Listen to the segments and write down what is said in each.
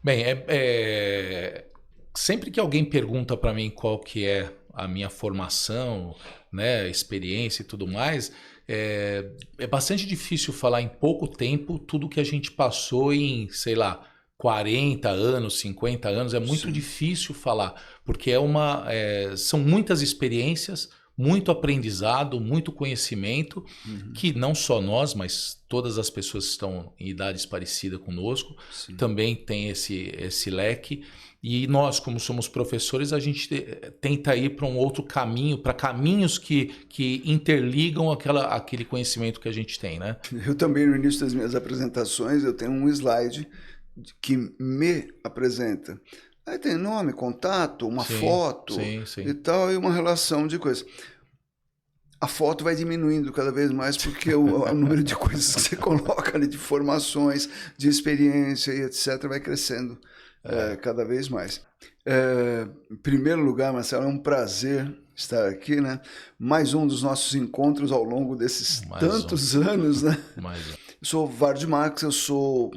Bem, sempre que alguém pergunta para mim qual que é a minha formação, né, experiência e tudo mais, é bastante difícil falar em pouco tempo tudo que a gente passou em, sei lá, 40 anos, 50 anos. É muito Sim. difícil falar, porque são muitas experiências, muito aprendizado, muito conhecimento, Uhum. que não só nós, mas todas as pessoas que estão em idades parecidas conosco, Sim. também tem esse leque. E nós, como somos professores, a gente tenta ir para um outro caminho, para caminhos que interligam aquele conhecimento que a gente tem, né? Eu também, no início das minhas apresentações, eu tenho um slide que me apresenta. Aí tem nome, contato, uma Sim, foto sim, e sim. tal, e uma relação de coisas. A foto vai diminuindo cada vez mais porque o número de coisas que você coloca ali, de formações, de experiência e etc., vai crescendo cada vez mais. Em primeiro lugar, Marcelo, é um prazer estar aqui, né? Mais um dos nossos encontros ao longo desses Mais um, tantos anos, né? mais um. Eu sou Ward Marx, eu sou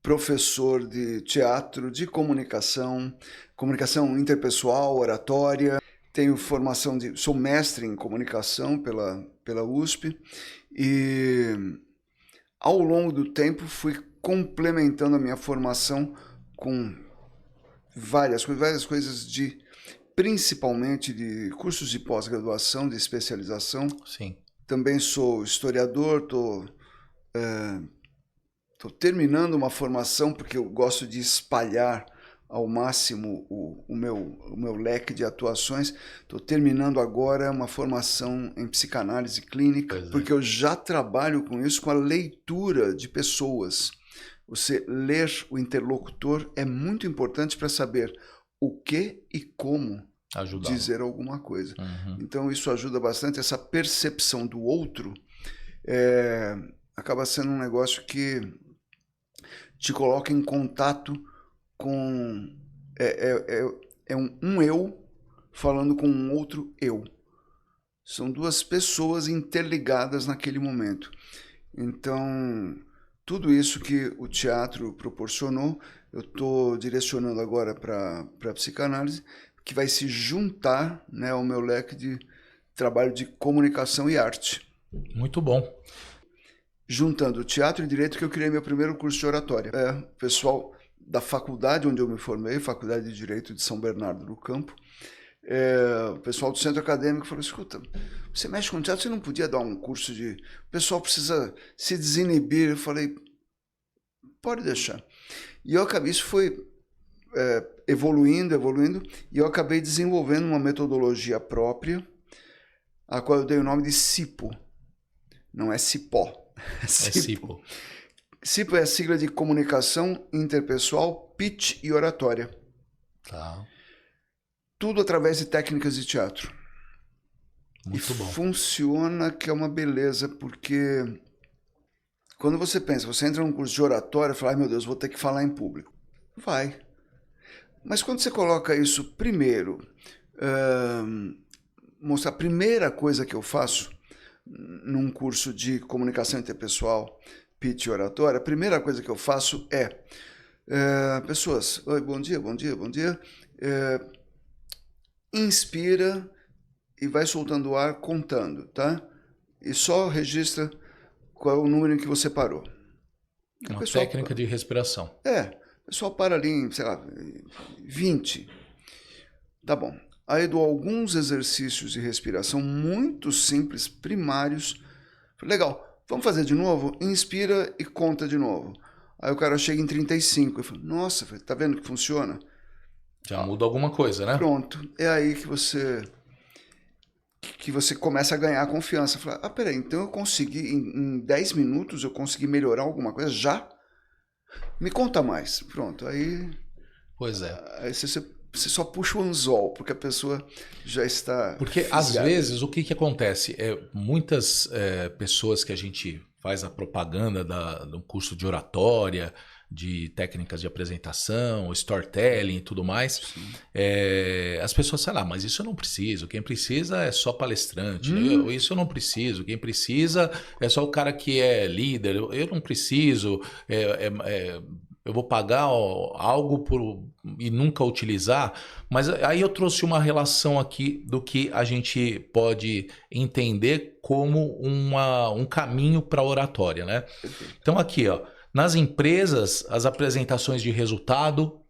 professor de teatro, de comunicação, comunicação interpessoal, oratória. Tenho formação sou mestre em comunicação pela USP e ao longo do tempo fui complementando a minha formação com várias coisas principalmente de cursos de pós-graduação, de especialização. Sim. Também sou historiador, estou terminando uma formação porque eu gosto de espalhar ao máximo o meu leque de atuações. Estou terminando agora uma formação em psicanálise clínica, Pois é. porque eu já trabalho com isso, com a leitura de pessoas. Você ler o interlocutor é muito importante para saber o que e como Ajudá-lo. dizer alguma coisa. Uhum. Então isso ajuda bastante, essa percepção do outro acaba sendo um negócio que te coloca em contato com um eu falando com um outro eu. São duas pessoas interligadas naquele momento. Então, tudo isso que o teatro proporcionou, eu estou direcionando agora para a psicanálise, que vai se juntar, né, ao meu leque de trabalho de comunicação e arte. Muito bom. Juntando teatro e direito, que eu criei meu primeiro curso de oratória. O pessoal da faculdade onde eu me formei, Faculdade de Direito de São Bernardo do Campo, o pessoal do centro acadêmico falou: escuta, você mexe com teatro, você não podia dar um curso de... O pessoal precisa se desinibir. Eu falei: pode deixar. E eu acabei, isso foi evoluindo, e eu acabei desenvolvendo uma metodologia própria, a qual eu dei o nome de CIPO. Não é cipó. É CIPO. CIPO é a sigla de Comunicação Interpessoal, Pitch e Oratória. Tá. Tudo através de técnicas de teatro. Muito bom. Funciona, que é uma beleza, porque quando você pensa, você entra num curso de oratória e fala: ai meu Deus, vou ter que falar em público. Vai. Mas quando você coloca isso primeiro, mostrar a primeira coisa que eu faço num curso de comunicação interpessoal, pitch e oratória, a primeira coisa que eu faço pessoas, oi, bom dia, inspira e vai soltando o ar contando, tá? E só registra qual é o número em que você parou. Uma técnica de respiração. O pessoal para ali em, sei lá, 20. Tá bom. Aí dou alguns exercícios de respiração muito simples, primários. Legal, vamos fazer de novo? Inspira e conta de novo. Aí o cara chega em 35. Eu falo: nossa, tá vendo que funciona? Já muda alguma coisa, né? Pronto. É aí que você começa a ganhar confiança. Fala: peraí, então eu consegui, em 10 minutos, eu consegui melhorar alguma coisa já? Me conta mais. Pronto, aí... Pois é. Aí você só puxa o anzol, porque a pessoa já está Porque, fisgada. às vezes, o que acontece? Muitas pessoas que a gente faz a propaganda do curso de oratória, de técnicas de apresentação, storytelling e tudo mais, as pessoas falam: mas isso eu não preciso, quem precisa é só palestrante, isso eu não preciso, quem precisa é só o cara que é líder, eu não preciso, eu vou pagar algo e nunca utilizar? Mas aí eu trouxe uma relação aqui do que a gente pode entender como um caminho para a oratória, né? Então aqui, ó, nas empresas, as apresentações de resultado,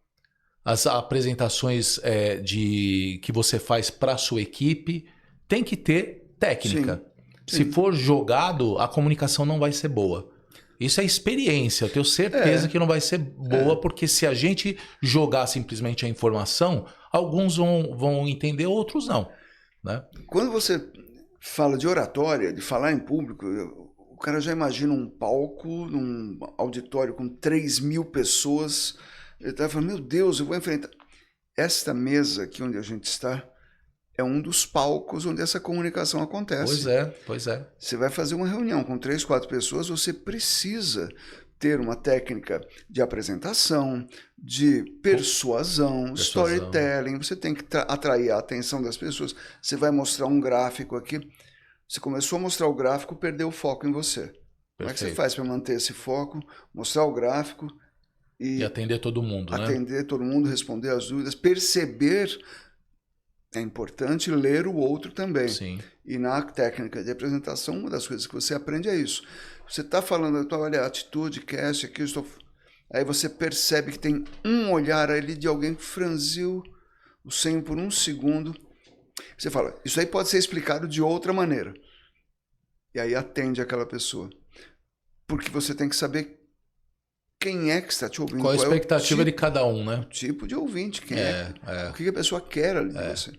as apresentações que você faz para a sua equipe, tem que ter técnica. Sim. Se for jogado, a comunicação não vai ser boa. Isso é experiência, eu tenho certeza que não vai ser boa, porque se a gente jogar simplesmente a informação, alguns vão entender, outros não. Né? Quando você fala de oratória, de falar em público, o cara já imagina um palco, num auditório com 3.000 pessoas, ele está falando, meu Deus, eu vou enfrentar... Esta mesa aqui onde a gente está é um dos palcos onde essa comunicação acontece. Pois é. Você vai fazer uma reunião com 3, 4 pessoas, você precisa ter uma técnica de apresentação, de persuasão, storytelling, você tem que atrair a atenção das pessoas. Você vai mostrar um gráfico aqui, você começou a mostrar o gráfico, perdeu o foco em você. Como é que você faz para manter esse foco, mostrar o gráfico e atender todo mundo, né? Atender todo mundo, responder as dúvidas, perceber... É importante ler o outro também. Sim. E na técnica de apresentação, uma das coisas que você aprende é isso. Você está falando, olha, atitude, cast, aqui eu estou... Aí você percebe que tem um olhar ali de alguém que franziu o senho por um segundo. Você fala, isso aí pode ser explicado de outra maneira. E aí atende aquela pessoa. Porque você tem que saber quem é que está te ouvindo. Qual a expectativa de cada um, né? O tipo de ouvinte, quem é. O que a pessoa quer ali de você.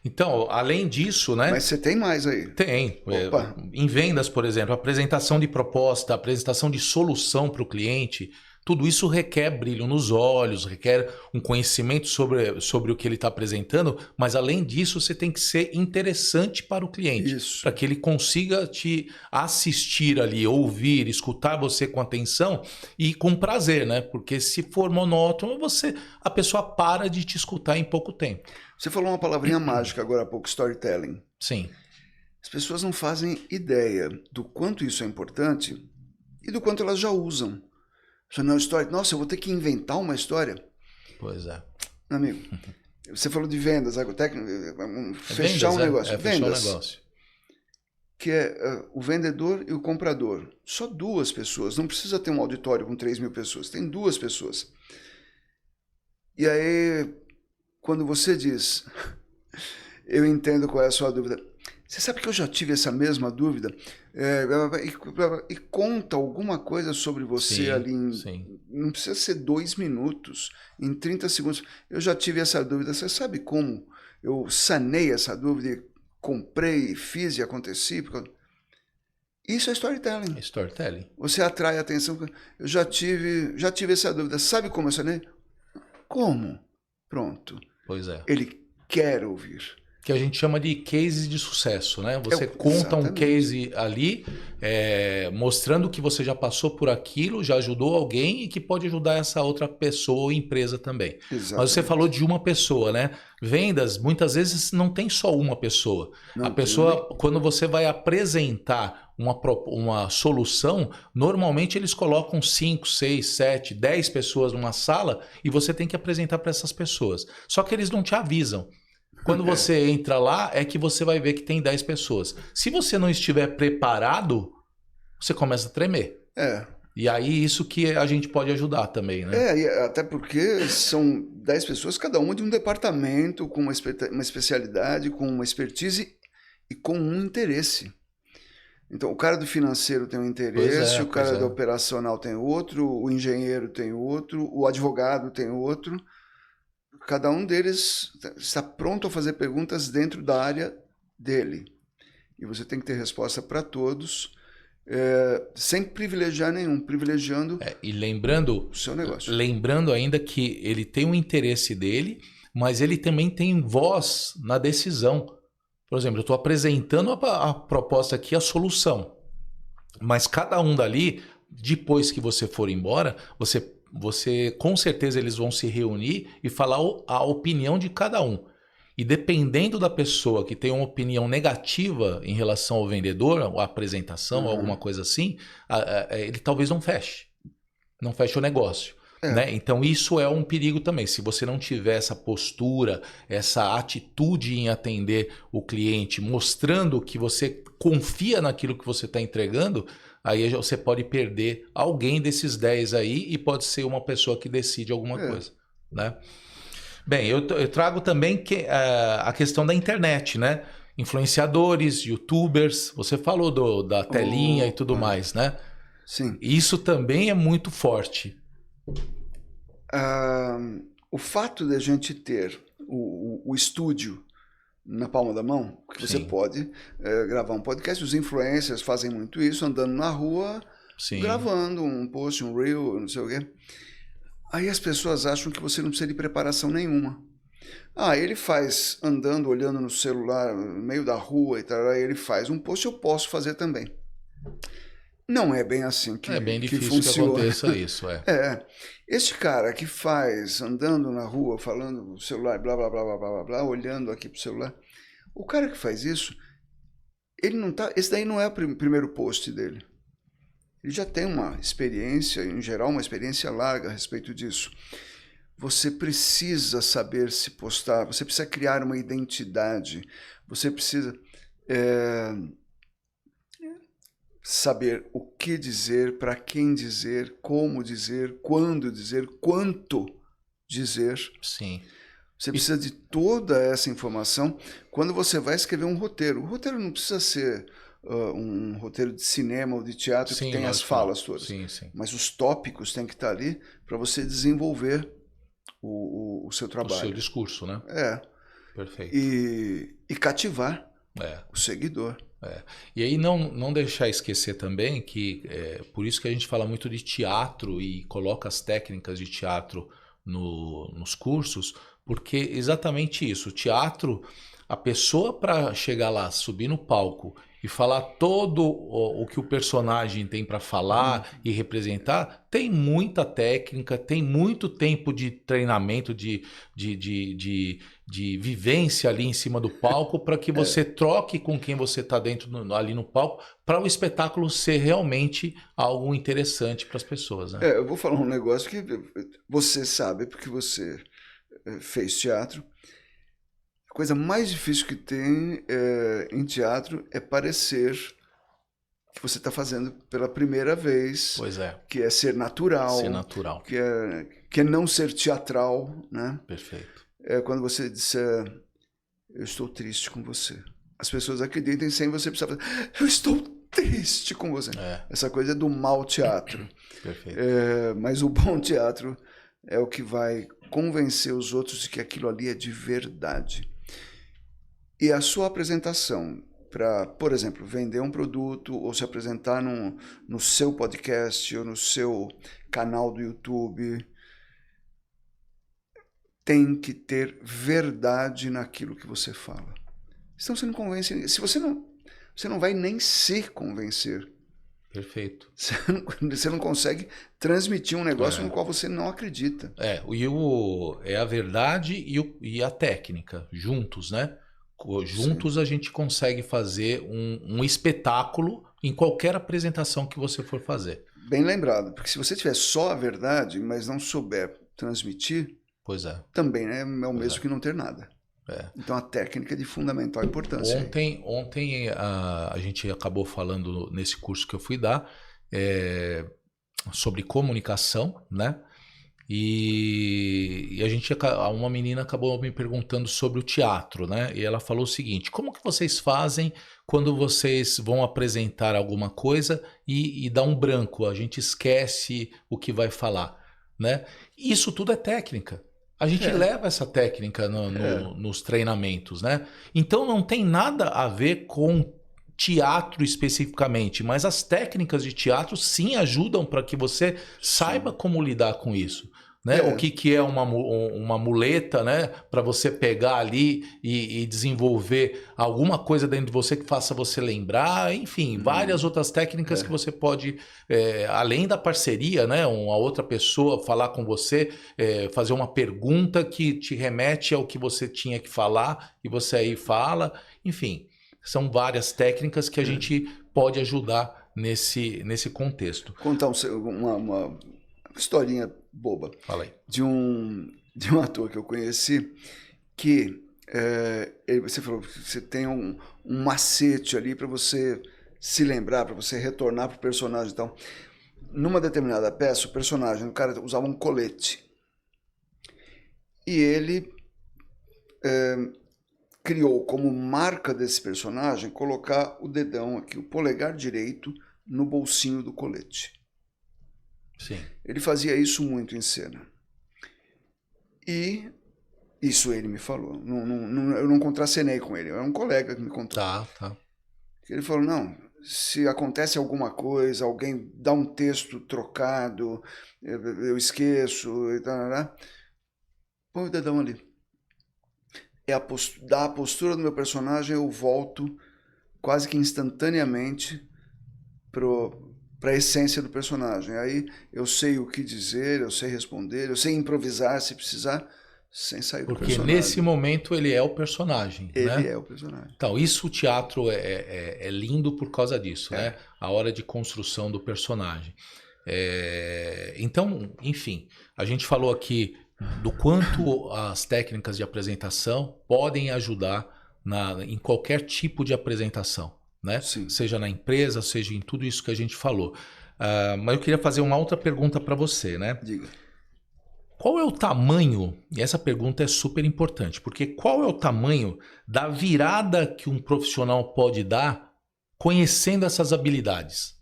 Então, além disso, né? Mas você tem mais aí? Tem. Opa. Em vendas, por exemplo, apresentação de proposta, apresentação de solução para o cliente, tudo isso requer brilho nos olhos, requer um conhecimento sobre o que ele está apresentando, mas além disso, você tem que ser interessante para o cliente, para que ele consiga te assistir ali, ouvir, escutar você com atenção e com prazer, né? Porque se for monótono, a pessoa para de te escutar em pouco tempo. Você falou uma palavrinha mágica agora há pouco, storytelling. Sim. As pessoas não fazem ideia do quanto isso é importante e do quanto elas já usam. Nossa, eu vou ter que inventar uma história? Pois é. Amigo, você falou de vendas, fechar um negócio. Fechar um negócio. Que é o vendedor e o comprador. Só 2 pessoas, não precisa ter um auditório com 3.000 pessoas, tem 2 pessoas. E aí, quando você diz, eu entendo qual é a sua dúvida, você sabe que eu já tive essa mesma dúvida? E conta alguma coisa sobre você ali. Não precisa ser 2 minutos, em 30 segundos. Eu já tive essa dúvida. Você sabe como eu sanei essa dúvida? Comprei, fiz e aconteci? Isso é storytelling. Storytelling. Você atrai a atenção. Eu já tive essa dúvida. Sabe como eu sanei? Como? Pronto. Pois é. Ele quer ouvir. Que a gente chama de case de sucesso, né? Você conta um case ali, mostrando que você já passou por aquilo, já ajudou alguém e que pode ajudar essa outra pessoa ou empresa também. Exatamente. Mas você falou de uma pessoa, né? Vendas, muitas vezes não tem só uma pessoa. A pessoa, quando você vai apresentar uma solução, normalmente eles colocam 5, 6, 7, 10 pessoas numa sala e você tem que apresentar para essas pessoas. Só que eles não te avisam. Quando você entra lá, é que você vai ver que tem 10 pessoas. Se você não estiver preparado, você começa a tremer. E aí isso que a gente pode ajudar também, né? Até porque são 10 pessoas, cada uma de um departamento, com uma especialidade, com uma expertise e com um interesse. Então, o cara do financeiro tem um interesse, o cara do operacional tem outro, o engenheiro tem outro, o advogado tem outro. Cada um deles está pronto a fazer perguntas dentro da área dele. E você tem que ter resposta para todos, sem privilegiar nenhum, privilegiando e lembrando, o seu negócio. Lembrando ainda que ele tem o interesse dele, mas ele também tem voz na decisão. Por exemplo, eu estou apresentando a proposta aqui, a solução. Mas cada um dali, depois que você for embora, você com certeza eles vão se reunir e falar a opinião de cada um. E dependendo da pessoa que tem uma opinião negativa em relação ao vendedor, a apresentação, alguma coisa assim, ele talvez não feche o negócio. Né? Então isso é um perigo também. Se você não tiver essa postura, essa atitude em atender o cliente, mostrando que você confia naquilo que você está entregando, aí você pode perder alguém desses 10 aí e pode ser uma pessoa que decide alguma coisa. Né? Bem, eu trago também a questão da internet, né? Influenciadores, youtubers, você falou da telinha e tudo mais, né? Sim. Isso também é muito forte. O fato de a gente ter o estúdio na palma da mão, que você pode gravar um podcast, os influencers fazem muito isso, andando na rua, gravando um post, um reel, não sei o quê. Aí as pessoas acham que você não precisa de preparação nenhuma. Ele faz andando, olhando no celular, no meio da rua e tal, aí ele faz um post, eu posso fazer também. Não é bem assim que funciona. É bem difícil que aconteça isso, Este cara que faz andando na rua, falando no celular, blá, blá, blá, blá, blá, blá, olhando aqui pro celular, o cara que faz isso, ele não tá, esse daí não é o primeiro post dele. Ele já tem uma experiência, em geral, uma experiência larga a respeito disso. Você precisa saber se postar, você precisa criar uma identidade, você precisa saber o que dizer, para quem dizer, como dizer, quando dizer, quanto dizer. Sim. Você precisa de toda essa informação quando você vai escrever um roteiro. O roteiro não precisa ser um roteiro de cinema ou de teatro que tem as falas todas. Sim. Mas os tópicos têm que estar ali para você desenvolver o seu trabalho. O seu discurso, né? Perfeito. E cativar o seguidor. E aí não deixar esquecer também que por isso que a gente fala muito de teatro e coloca as técnicas de teatro nos cursos, porque exatamente isso, o teatro, a pessoa para chegar lá, subir no palco e falar todo o que o personagem tem para falar e representar, tem muita técnica, tem muito tempo de treinamento, de vivência ali em cima do palco para que você troque com quem você está ali no palco para o espetáculo ser realmente algo interessante para as pessoas. Né? Eu vou falar um negócio que você sabe, porque você fez teatro. A coisa mais difícil que tem em teatro é parecer que você está fazendo pela primeira vez. Pois é. Que é ser natural. Ser natural. Que é não ser teatral, né? Perfeito. Quando você disser, eu estou triste com você. As pessoas acreditem sem você precisar fazer, eu estou triste com você. Essa coisa é do mau teatro. Perfeito. Mas o bom teatro é o que vai convencer os outros de que aquilo ali é de verdade. E a sua apresentação para, por exemplo, vender um produto ou se apresentar no seu podcast ou no seu canal do YouTube, tem que ter verdade naquilo que você fala. Senão você não convence. Se você não vai nem se convencer. Perfeito. Você não consegue transmitir um negócio no qual você não acredita. É a verdade e a técnica, juntos, né? Juntos a gente consegue fazer um espetáculo em qualquer apresentação que você for fazer. Bem lembrado, porque se você tiver só a verdade, mas não souber transmitir, também é o mesmo que não ter nada. Então a técnica é de fundamental importância. Ontem a gente acabou falando nesse curso que eu fui dar sobre comunicação, né? E uma menina acabou me perguntando sobre o teatro, né? E ela falou o seguinte: como que vocês fazem quando vocês vão apresentar alguma coisa e dá um branco, a gente esquece o que vai falar, né? Isso tudo é técnica. A gente leva essa técnica nos treinamentos, né? Então não tem nada a ver com teatro especificamente, mas as técnicas de teatro sim ajudam para que você saiba como lidar com isso. Né? O que é uma muleta, né? Para você pegar ali e desenvolver alguma coisa dentro de você que faça você lembrar, enfim, várias outras técnicas que você pode, além da parceria, né? Uma outra pessoa falar com você, fazer uma pergunta que te remete ao que você tinha que falar e você aí fala, enfim, são várias técnicas que a gente pode ajudar nesse contexto. Contar historinha boba. Fala aí. De um ator que eu conheci que você falou que você tem um macete ali para você se lembrar, para você retornar para o personagem e tal. Numa determinada peça, o personagem, o cara usava um colete. E ele criou como marca desse personagem colocar o dedão aqui, o polegar direito, no bolsinho do colete. Sim. Ele fazia isso muito em cena. E isso ele me falou. Eu não contracenei com ele, era um colega que me contou. Tá. Ele falou, não, se acontece alguma coisa, alguém dá um texto trocado, eu esqueço, e tal, põe o dedão ali. Da postura do meu personagem, eu volto quase que instantaneamente para a essência do personagem. Aí eu sei o que dizer, eu sei responder, eu sei improvisar se precisar, sem sair do personagem. Porque nesse momento ele é o personagem, Ele né? é o personagem. Então, isso o teatro é lindo por causa disso, né? A hora de construção do personagem. Então, enfim, a gente falou aqui do quanto as técnicas de apresentação podem ajudar em qualquer tipo de apresentação, né? Sim. Seja na empresa, seja em tudo isso que a gente falou. Mas eu queria fazer uma outra pergunta para você, né? Diga. Qual é o tamanho, e essa pergunta é super importante, porque qual é o tamanho da virada que um profissional pode dar conhecendo essas habilidades?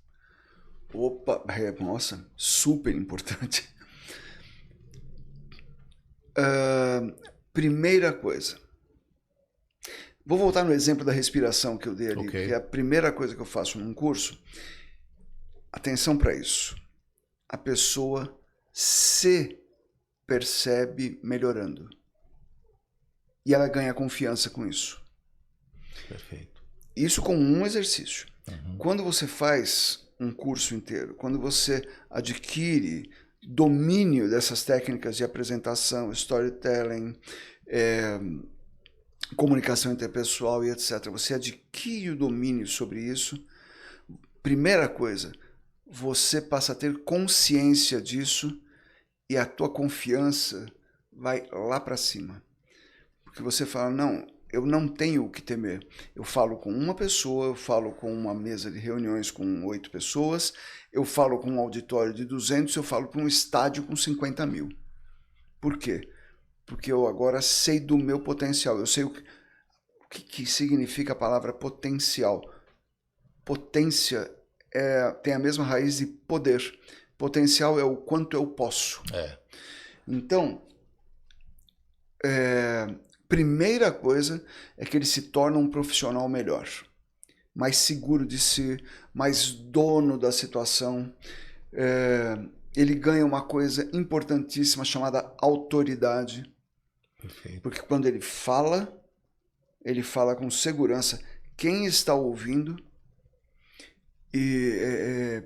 Opa, nossa, super importante. Primeira coisa. Vou voltar no exemplo da respiração que eu dei ali, Okay. que é a primeira coisa que eu faço num curso. Atenção para isso. A pessoa se percebe melhorando. E ela ganha confiança com isso. Perfeito. Isso com um exercício. Uhum. Quando você faz um curso inteiro, quando você adquire domínio dessas técnicas de apresentação, storytelling, comunicação interpessoal e etc., você adquire o domínio sobre isso, primeira coisa, você passa a ter consciência disso e a tua confiança vai lá para cima. Porque você fala, não, eu não tenho o que temer. Eu falo com uma pessoa, eu falo com uma mesa de reuniões com 8 pessoas, eu falo com um auditório de 200, eu falo com um estádio com 50 mil. Por quê? Porque eu agora sei do meu potencial. Eu sei o que significa a palavra potencial. Potência tem a mesma raiz de poder. Potencial é o quanto eu posso. Então, primeira coisa é que ele se torna um profissional melhor, mais seguro de si, mais dono da situação. Ele ganha uma coisa importantíssima chamada autoridade. Perfeito. Porque quando ele fala com segurança. Quem está ouvindo e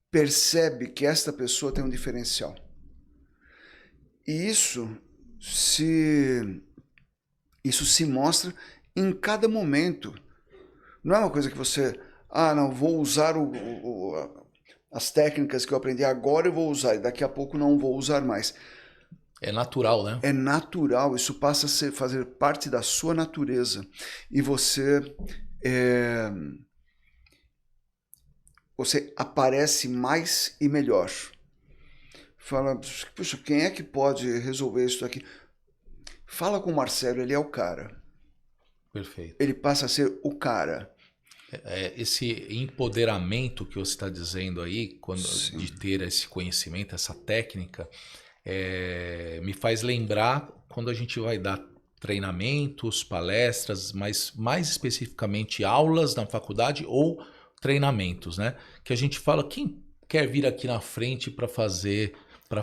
percebe que esta pessoa tem um diferencial. E isso se mostra em cada momento. Não é uma coisa que você, não, vou usar as técnicas que eu aprendi agora, eu vou usar, e daqui a pouco não vou usar mais. É natural, né? É natural, isso passa a fazer parte da sua natureza. E você aparece mais e melhor. Fala, puxa, quem é que pode resolver isso aqui? Fala com o Marcelo, ele é o cara. Perfeito. Ele passa a ser o cara. Esse empoderamento que você está dizendo aí, Sim. de ter esse conhecimento, essa técnica, me faz lembrar quando a gente vai dar treinamentos, palestras, mas mais especificamente aulas na faculdade ou treinamentos, né? Que a gente fala, quem quer vir aqui na frente para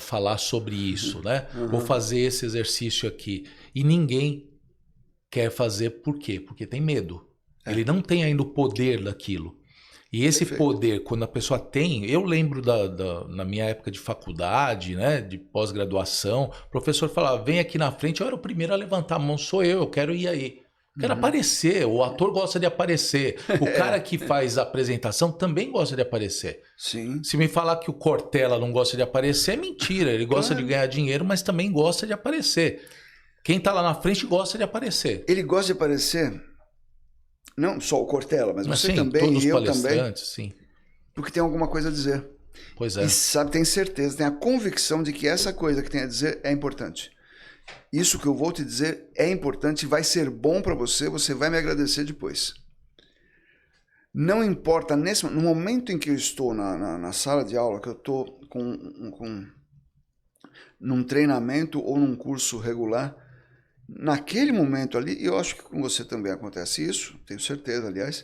falar sobre isso, né? Uhum. Vou fazer esse exercício aqui. E ninguém quer fazer, por quê? Porque tem medo. Ele não tem ainda o poder daquilo. E esse Perfeito. poder, quando a pessoa tem... Eu lembro na minha época de faculdade, né, de pós-graduação, o professor falava, vem aqui na frente, eu era o primeiro a levantar a mão, sou eu quero ir aí. Quero aparecer, o ator gosta de aparecer. O cara que faz a apresentação também gosta de aparecer. Sim. Se me falar que o Cortella não gosta de aparecer, é mentira. Ele gosta de ganhar dinheiro, mas também gosta de aparecer. Quem tá lá na frente gosta de aparecer. Ele gosta de aparecer, não só o Cortella, mas você também todos e os eu também. palestrantes, sim. Porque tem alguma coisa a dizer. Pois é. E sabe, tem certeza, tem a convicção de que essa coisa que tem a dizer é importante. Isso que eu vou te dizer é importante, vai ser bom para você, você vai me agradecer depois. Não importa, no momento em que eu estou na sala de aula, que eu estou num treinamento ou num curso regular, naquele momento ali, e eu acho que com você também acontece isso, tenho certeza, aliás,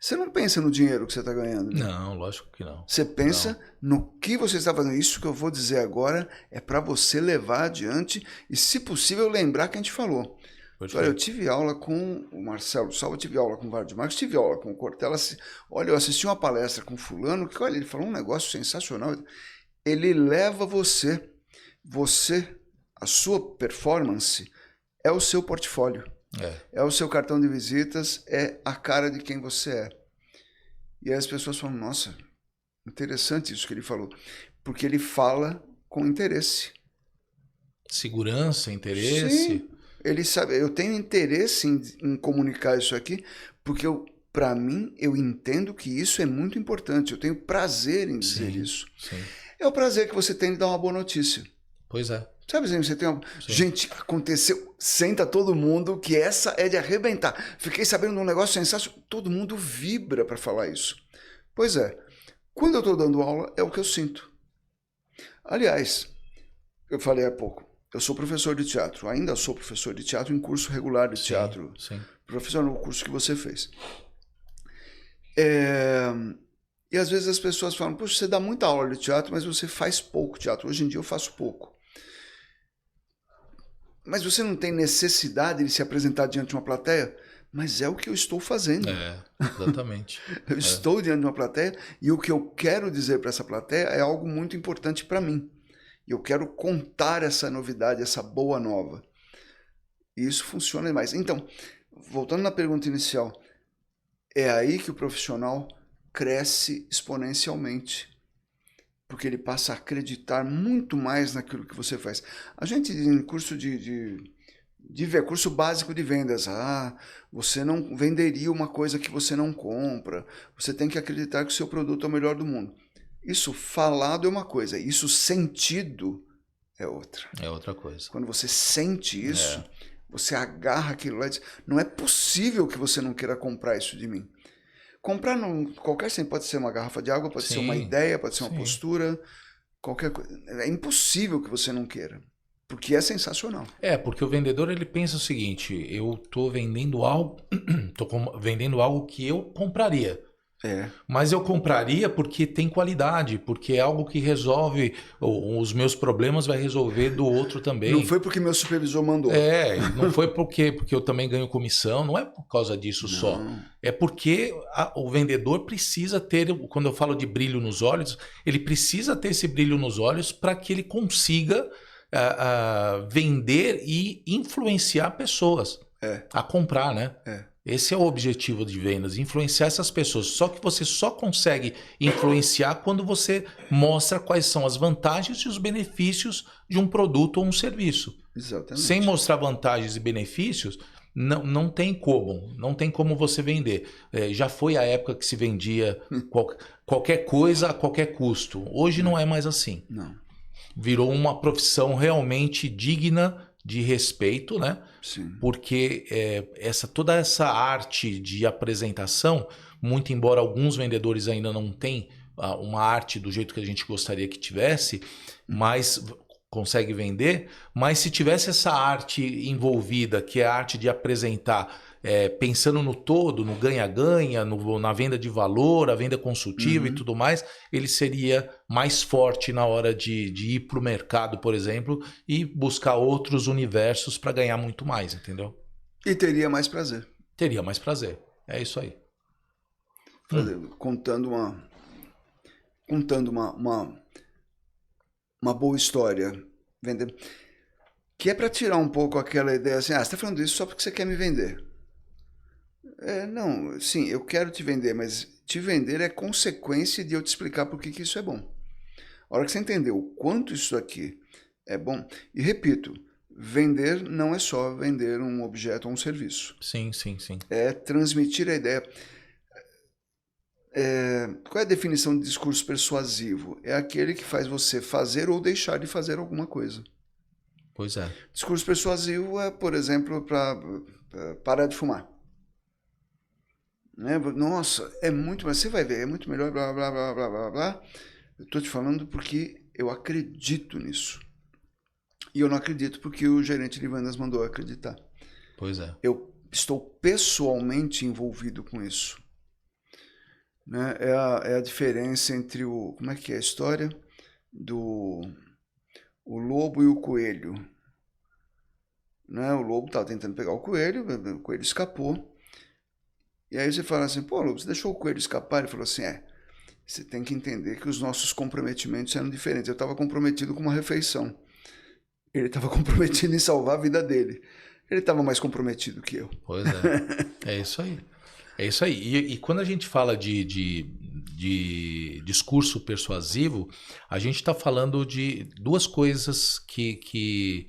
você não pensa no dinheiro que você está ganhando. Né? Não, lógico que não. Você pensa no que você está fazendo. Isso que eu vou dizer agora é para você levar adiante e, se possível, lembrar que a gente falou. Olha, eu tive aula com o Marcelo Salvo, eu tive aula com o Vardy Marques, tive aula com o Cortella. Olha, eu assisti uma palestra com fulano, que olha, ele falou um negócio sensacional. Ele leva você, a sua performance é o seu portfólio. É o seu cartão de visitas, é a cara de quem você é. E aí as pessoas falam, nossa, interessante isso que ele falou. Porque ele fala com interesse. Segurança, interesse. Sim, ele sabe, eu tenho interesse em comunicar isso aqui, porque para mim, eu entendo que isso é muito importante. Eu tenho prazer em dizer isso. Sim. É o prazer que você tem de dar uma boa notícia. Pois é. Sabe, você tem uma... Gente, aconteceu, senta todo mundo, que essa é de arrebentar. Fiquei sabendo de um negócio sensacional. Todo mundo vibra para falar isso. Pois é, quando eu estou dando aula, é o que eu sinto. Aliás, eu falei há pouco, eu sou professor de teatro, ainda sou professor de teatro em curso regular de teatro. Sim. Professor no curso que você fez. E às vezes as pessoas falam, poxa, você dá muita aula de teatro, mas você faz pouco teatro. Hoje em dia eu faço pouco. Mas você não tem necessidade de se apresentar diante de uma plateia? Mas é o que eu estou fazendo. Exatamente. Eu estou diante de uma plateia e o que eu quero dizer para essa plateia é algo muito importante para mim. E eu quero contar essa novidade, essa boa nova. E isso funciona demais. Então, voltando na pergunta inicial, é aí que o profissional cresce exponencialmente. Porque ele passa a acreditar muito mais naquilo que você faz. A gente, em curso curso básico de vendas, você não venderia uma coisa que você não compra, você tem que acreditar que o seu produto é o melhor do mundo. Isso falado é uma coisa, isso sentido é outra. É outra coisa. Quando você sente isso, você agarra aquilo lá e diz, não é possível que você não queira comprar isso de mim. Comprar qualquer sim, pode ser uma garrafa de água, pode ser uma ideia, pode ser uma postura, qualquer coisa. É impossível que você não queira, porque é sensacional. Porque o vendedor ele pensa o seguinte, eu estou vendendo algo, vendendo algo que eu compraria. Mas eu compraria porque tem qualidade, porque é algo que resolve os meus problemas, vai resolver do outro também. Não foi porque meu supervisor mandou. Não foi porque eu também ganho comissão, não é por causa disso só. É porque o vendedor precisa ter, quando eu falo de brilho nos olhos, ele precisa ter esse brilho nos olhos para que ele consiga vender e influenciar pessoas a comprar, né? Esse é o objetivo de vendas, influenciar essas pessoas. Só que você só consegue influenciar quando você mostra quais são as vantagens e os benefícios de um produto ou um serviço. Exatamente. Sem mostrar vantagens e benefícios, não tem como você vender. Já foi a época que se vendia qualquer coisa a qualquer custo. Hoje não é mais assim. Não. Virou uma profissão realmente digna de respeito, né? Sim. Porque toda essa arte de apresentação, muito embora alguns vendedores ainda não tenham uma arte do jeito que a gente gostaria que tivesse, mas consegue vender, mas se tivesse essa arte envolvida, que é a arte de apresentar, pensando no todo, no ganha-ganha, na venda de valor, a venda consultiva e tudo mais, ele seria mais forte na hora de ir para o mercado, por exemplo, e buscar outros universos para ganhar muito mais, entendeu? E teria mais prazer. Teria mais prazer. É isso aí. Contando uma boa história. Que é para tirar um pouco aquela ideia assim, você está falando isso só porque você quer me vender. Não, sim, eu quero te vender, mas te vender é consequência de eu te explicar por que isso é bom. A hora que você entendeu o quanto isso aqui é bom, e repito, vender não é só vender um objeto ou um serviço. Sim, sim, sim. É transmitir a ideia. Qual é a definição de discurso persuasivo? É aquele que faz você fazer ou deixar de fazer alguma coisa. Pois é. Discurso persuasivo é, por exemplo, para parar de fumar. Né? Nossa, é muito, mas você vai ver, é muito melhor, blá, blá, blá, blá, blá, blá. Eu estou te falando porque eu acredito nisso. E eu não acredito porque o gerente de vendas mandou acreditar. Pois é. Eu estou pessoalmente envolvido com isso. Né? É a diferença entre o... Como é que é a história? O lobo e o coelho. Né? O lobo estava tentando pegar o coelho escapou. E aí você fala assim, pô, lobo, você deixou o coelho escapar? Ele falou assim, você tem que entender que os nossos comprometimentos eram diferentes. Eu estava comprometido com uma refeição. Ele estava comprometido em salvar a vida dele. Ele estava mais comprometido que eu. Pois é. É isso aí. É isso aí. E quando a gente fala de discurso persuasivo, a gente está falando de duas coisas que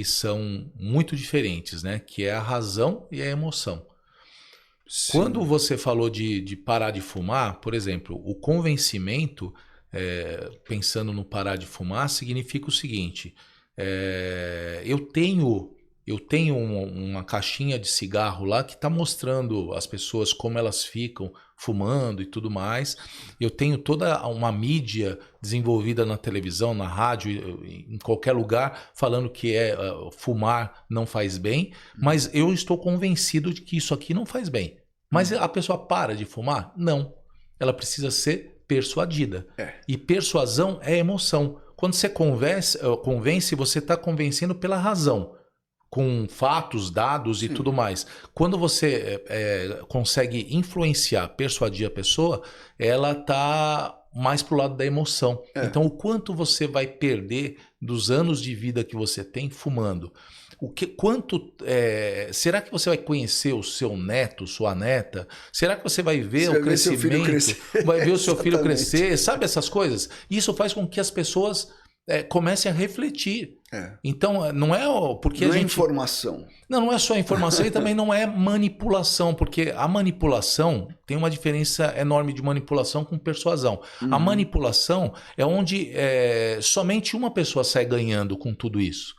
são muito diferentes, né? Que é a razão e a emoção. Sim. Quando você falou de parar de fumar, por exemplo, o convencimento, pensando no parar de fumar, significa o seguinte: eu tenho uma caixinha de cigarro lá que está mostrando as pessoas como elas ficam fumando e tudo mais. Eu tenho toda uma mídia desenvolvida na televisão, na rádio, em qualquer lugar, falando que fumar não faz bem, mas eu estou convencido de que isso aqui não faz bem. Mas a pessoa para de fumar? Não. Ela precisa ser persuadida. E persuasão é emoção. Quando você convence, você está convencendo pela razão, com fatos, dados e tudo mais. Quando você consegue influenciar, persuadir a pessoa, ela está mais pro lado da emoção. Então, o quanto você vai perder dos anos de vida que você tem fumando? Será que você vai conhecer o seu neto, sua neta? Será que você vai ver o crescimento? Vai ver o seu filho crescer? Sabe essas coisas? Isso faz com que as pessoas comecem a refletir. Então, não é porque não é informação. Não é só informação e também não é manipulação, porque a manipulação tem uma diferença enorme de manipulação com persuasão. A manipulação é onde somente uma pessoa sai ganhando com tudo isso.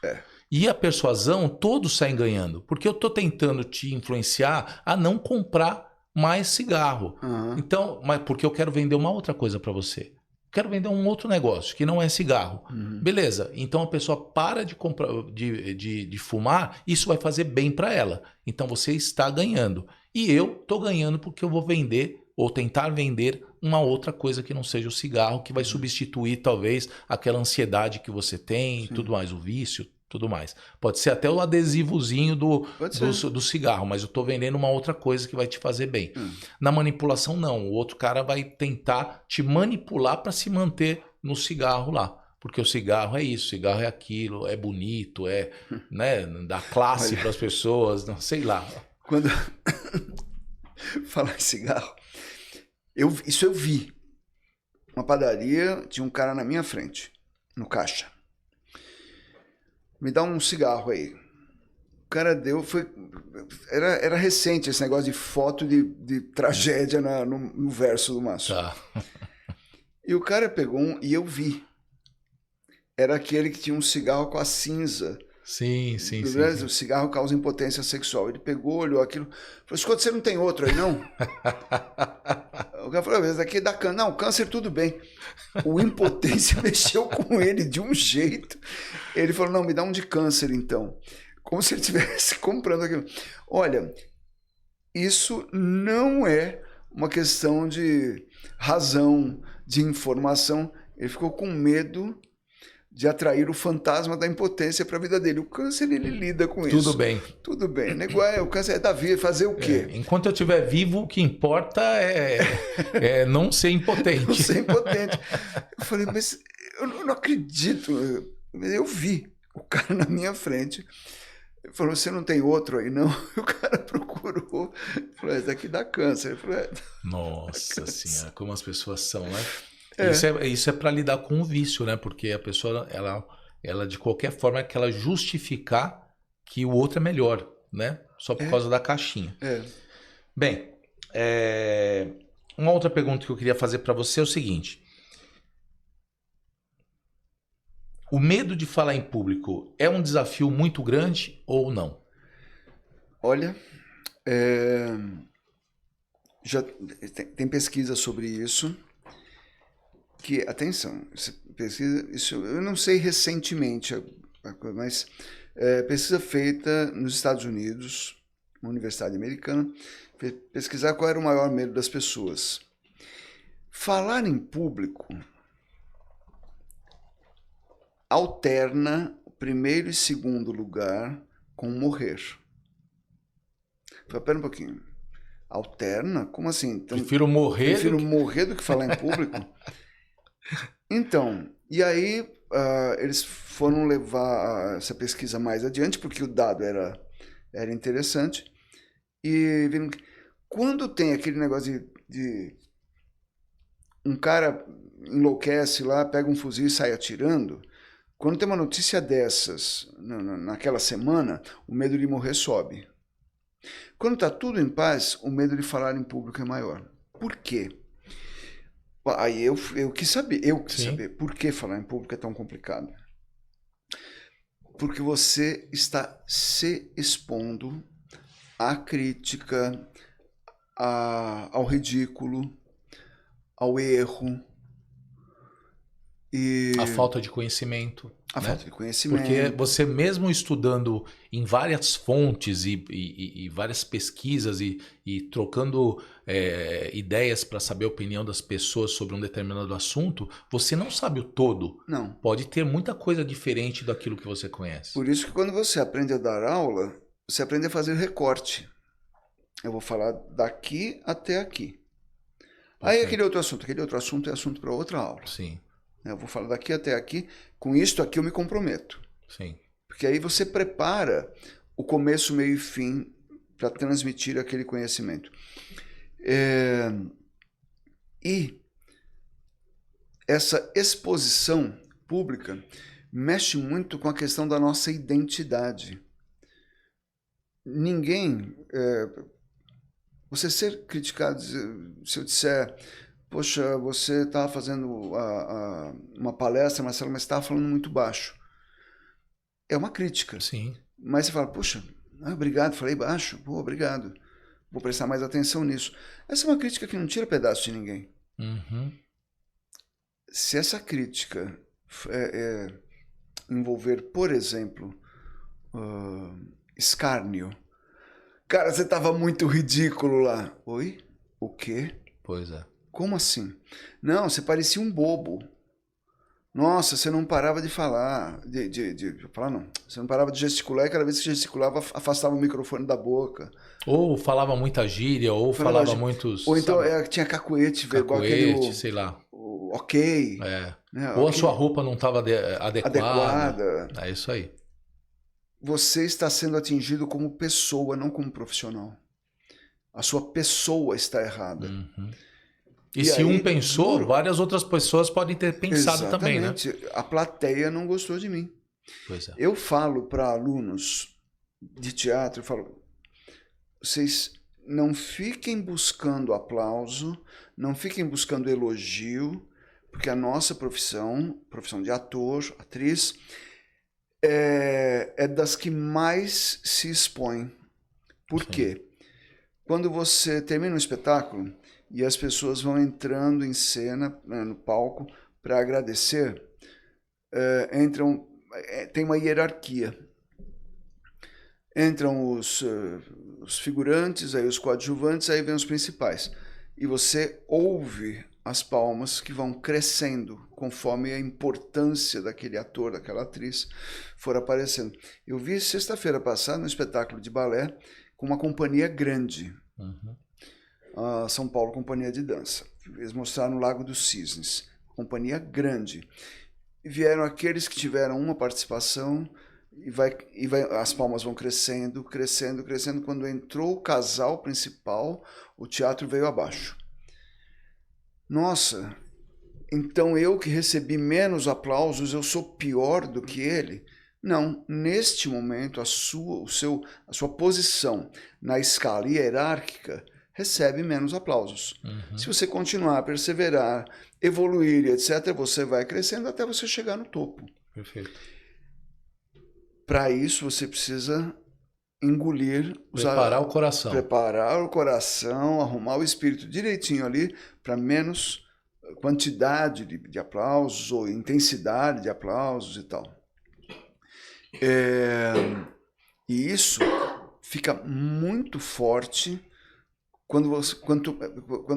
E a persuasão, todos saem ganhando, porque eu estou tentando te influenciar a não comprar mais cigarro. Então, mas porque eu quero vender uma outra coisa para você. Quero vender um outro negócio, que não é cigarro. Beleza, então a pessoa para de comprar, de fumar, isso vai fazer bem para ela. Então você está ganhando. E eu estou ganhando porque eu vou vender ou tentar vender uma outra coisa que não seja o cigarro, que vai substituir talvez aquela ansiedade que você tem e tudo mais, o vício, tudo mais. Pode ser até o adesivozinho do cigarro, mas eu estou vendendo uma outra coisa que vai te fazer bem. Na manipulação, não. O outro cara vai tentar te manipular para se manter no cigarro lá. Porque o cigarro é isso, o cigarro é aquilo, é bonito, né, dá classe para as pessoas, não sei lá. Quando falar em cigarro, isso eu vi. Uma padaria, tinha um cara na minha frente, no caixa. Me dá um cigarro aí. O cara deu, era recente esse negócio de foto de tragédia no verso do Márcio. Tá. E o cara pegou e eu vi. Era aquele que tinha um cigarro com a cinza. Sim. O cigarro causa impotência sexual. Ele pegou, olhou aquilo, falou, escuta, você não tem outro aí, não? O cara falou, esse daqui dá câncer. Não, câncer tudo bem. O impotência mexeu com ele de um jeito. Ele falou, não, me dá um de câncer, então. Como se ele estivesse comprando aquilo. Olha, isso não é uma questão de razão, de informação. Ele ficou com medo de atrair o fantasma da impotência para a vida dele. O câncer, ele lida com isso. Tudo bem. O câncer é da vida, fazer o quê? Enquanto eu estiver vivo, o que importa é não ser impotente. Não ser impotente. Eu falei, mas eu não acredito. Eu vi o cara na minha frente falou, você não tem outro aí, não? O cara procurou, falou, esse daqui dá câncer. Ele falou, Nossa senhora, como as pessoas são, né? É. Isso é para lidar com o vício, né? Porque a pessoa, ela de qualquer forma, é que ela justificar que o outro é melhor, né? Só por causa da caixinha. Bem, uma outra pergunta que eu queria fazer para você é o seguinte. O medo de falar em público é um desafio muito grande ou não? Olha, já tem pesquisa sobre isso, que, atenção, pesquisa, isso eu não sei recentemente, mas pesquisa feita nos Estados Unidos, uma universidade americana, pesquisar qual era o maior medo das pessoas. Falar em público alterna o primeiro e segundo lugar com morrer. Espera um pouquinho. Alterna? Como assim? Então, prefiro morrer do que falar em público? Então, e aí eles foram levar essa pesquisa mais adiante, porque o dado era interessante, e viram que quando tem aquele negócio de um cara enlouquece lá, pega um fuzil e sai atirando, quando tem uma notícia dessas naquela semana, o medo de morrer sobe. Quando está tudo em paz, o medo de falar em público é maior. Por quê? Aí eu quis saber, por que falar em público é tão complicado. Porque você está se expondo à crítica, ao ridículo, ao erro. E a falta de conhecimento. Falta de conhecimento. Porque você mesmo estudando em várias fontes e várias pesquisas e trocando ideias para saber a opinião das pessoas sobre um determinado assunto, você não sabe o todo. Não. Pode ter muita coisa diferente daquilo que você conhece. Por isso que quando você aprende a dar aula, você aprende a fazer recorte. Eu vou falar daqui até aqui. Aí aquele outro assunto é assunto para outra aula. Sim. Eu vou falar daqui até aqui, com isto aqui eu me comprometo. Sim. Porque aí você prepara o começo, meio e fim para transmitir aquele conhecimento. E essa exposição pública mexe muito com a questão da nossa identidade. Ninguém... você ser criticado, se eu disser... Poxa, você estava fazendo uma palestra, Marcelo, mas estava falando muito baixo. É uma crítica. Sim. Mas você fala, poxa, obrigado, falei baixo. Pô, obrigado. Vou prestar mais atenção nisso. Essa é uma crítica que não tira pedaço de ninguém. Uhum. Se essa crítica envolver, por exemplo, escárnio. Cara, você estava muito ridículo lá. Oi? O quê? Pois é. Como assim? Não, você parecia um bobo. Nossa, você não parava de falar. Falar não. Você não parava de gesticular e cada vez que gesticulava, afastava o microfone da boca. Ou falava muita gíria, ou falava muitos... Ou então tinha cacuete verbal. Sei lá. Ok. Né, ou a sua roupa não estava adequada. É isso aí. Você está sendo atingido como pessoa, não como profissional. A sua pessoa está errada. Uhum. E se um pensou, várias outras pessoas podem ter pensado também, né? A plateia não gostou de mim. Pois é. Eu falo para alunos de teatro, eu falo, vocês não fiquem buscando aplauso, não fiquem buscando elogio, porque a nossa profissão de ator, atriz, é das que mais se expõe. Por quê? Quando você termina um espetáculo e as pessoas vão entrando em cena, no palco, para agradecer, tem uma hierarquia. Entram os figurantes, aí os coadjuvantes, aí vem os principais. E você ouve as palmas que vão crescendo conforme a importância daquele ator, daquela atriz for aparecendo. Eu vi sexta-feira passada um espetáculo de balé com uma companhia grande. Uhum. A São Paulo Companhia de Dança. Eles mostraram o Lago dos Cisnes. Companhia grande. E vieram aqueles que tiveram uma participação as palmas vão crescendo, crescendo, crescendo. Quando entrou o casal principal, o teatro veio abaixo. Nossa, então eu que recebi menos aplausos, eu sou pior do que ele? Não, neste momento a sua posição na escala hierárquica recebe menos aplausos. Se você continuar, perseverar, evoluir, etc., você vai crescendo até você chegar no topo. Perfeito. Para isso, você precisa engolir... Preparar o coração. Preparar o coração, arrumar o espírito direitinho ali para menos quantidade de aplausos ou intensidade de aplausos e tal. E isso fica muito forte quando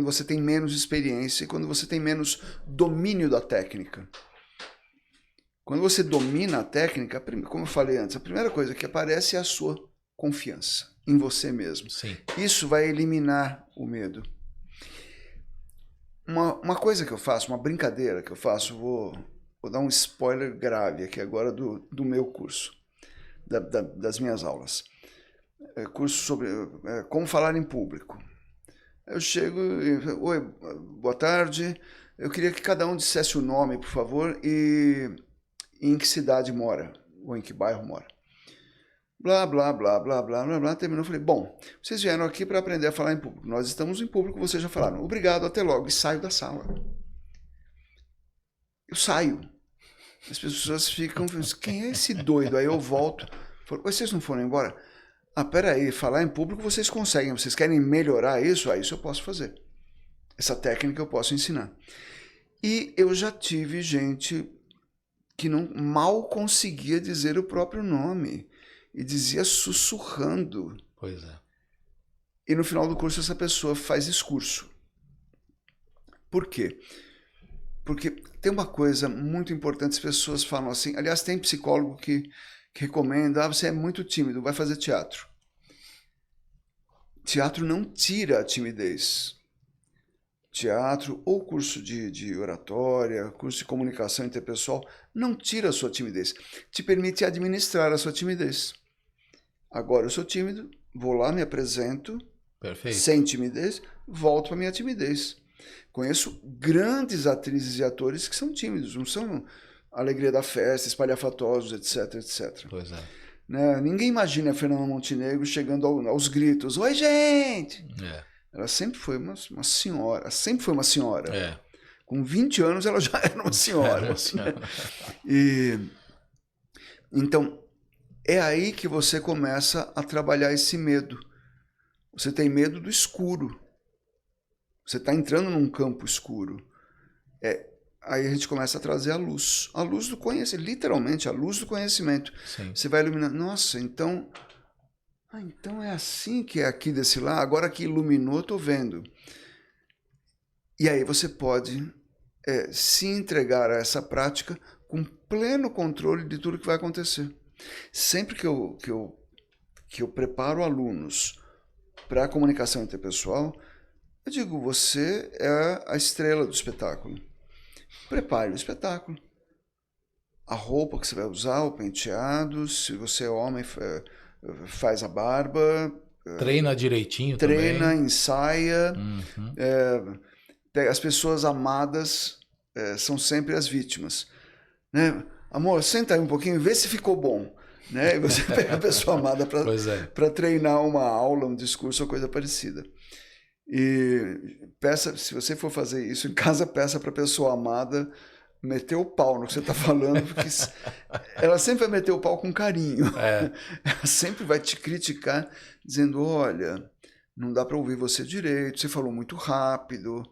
você tem menos experiência e quando você tem menos domínio da técnica. Quando você domina a técnica, como eu falei antes, a primeira coisa que aparece é a sua confiança em você mesmo. Sim. Isso vai eliminar o medo. Uma coisa que eu faço, uma brincadeira que eu faço, vou dar um spoiler grave aqui agora do meu curso, das minhas aulas. Curso sobre como falar em público. Eu chego e... Oi, boa tarde. Eu queria que cada um dissesse o nome, por favor, e em que cidade mora, ou em que bairro mora. Blá, blá, blá, blá, blá, blá, blá. Terminou, falei, bom, vocês vieram aqui para aprender a falar em público. Nós estamos em público, vocês já falaram. Obrigado, até logo. E saio da sala. Eu saio. As pessoas ficam, quem é esse doido? Aí eu volto. Falo, vocês não foram embora? Ah, peraí, falar em público vocês conseguem. Vocês querem melhorar isso? Ah, isso eu posso fazer. Essa técnica eu posso ensinar. E eu já tive gente que mal conseguia dizer o próprio nome. E dizia sussurrando. Pois é. E no final do curso essa pessoa faz discurso. Por quê? Porque tem uma coisa muito importante, as pessoas falam assim, aliás, tem psicólogo que recomenda, você é muito tímido, vai fazer teatro. Teatro não tira a timidez. Teatro ou curso de oratória, curso de comunicação interpessoal, não tira a sua timidez. Te permite administrar a sua timidez. Agora eu sou tímido, vou lá, me apresento, perfeito, sem timidez, volto para a minha timidez. Conheço grandes atrizes e atores que são tímidos, não são alegria da festa, espalhafatosos, etc, etc. Pois é. Né? Ninguém imagina a Fernanda Montenegro chegando aos gritos, oi gente! Ela sempre foi uma senhora, sempre foi uma senhora. Com 20 anos ela já era uma senhora. Então, é aí que você começa a trabalhar esse medo. Você tem medo do escuro. Você está entrando num campo escuro. Aí a gente começa a trazer a luz do conhecimento, literalmente a luz do conhecimento. Sim. Você vai iluminando. Nossa, então é assim que é aqui desse lado. Agora que iluminou, estou vendo. E aí você pode se entregar a essa prática com pleno controle de tudo que vai acontecer. Sempre que eu preparo alunos para a comunicação interpessoal, eu digo, você é a estrela do espetáculo. Prepare o espetáculo. A roupa que você vai usar, o penteado, se você é homem, faz a barba. Treina direitinho treina, também. Ensaia. As pessoas amadas são sempre as vítimas. Né? Amor, senta aí um pouquinho e vê se ficou bom. Né? E você pega a pessoa amada para treinar uma aula, um discurso ou coisa parecida. E peça, se você for fazer isso em casa, peça para a pessoa amada meter o pau no que você está falando, porque ela sempre vai meter o pau com carinho. Ela sempre vai te criticar, dizendo, olha, não dá para ouvir você direito, você falou muito rápido,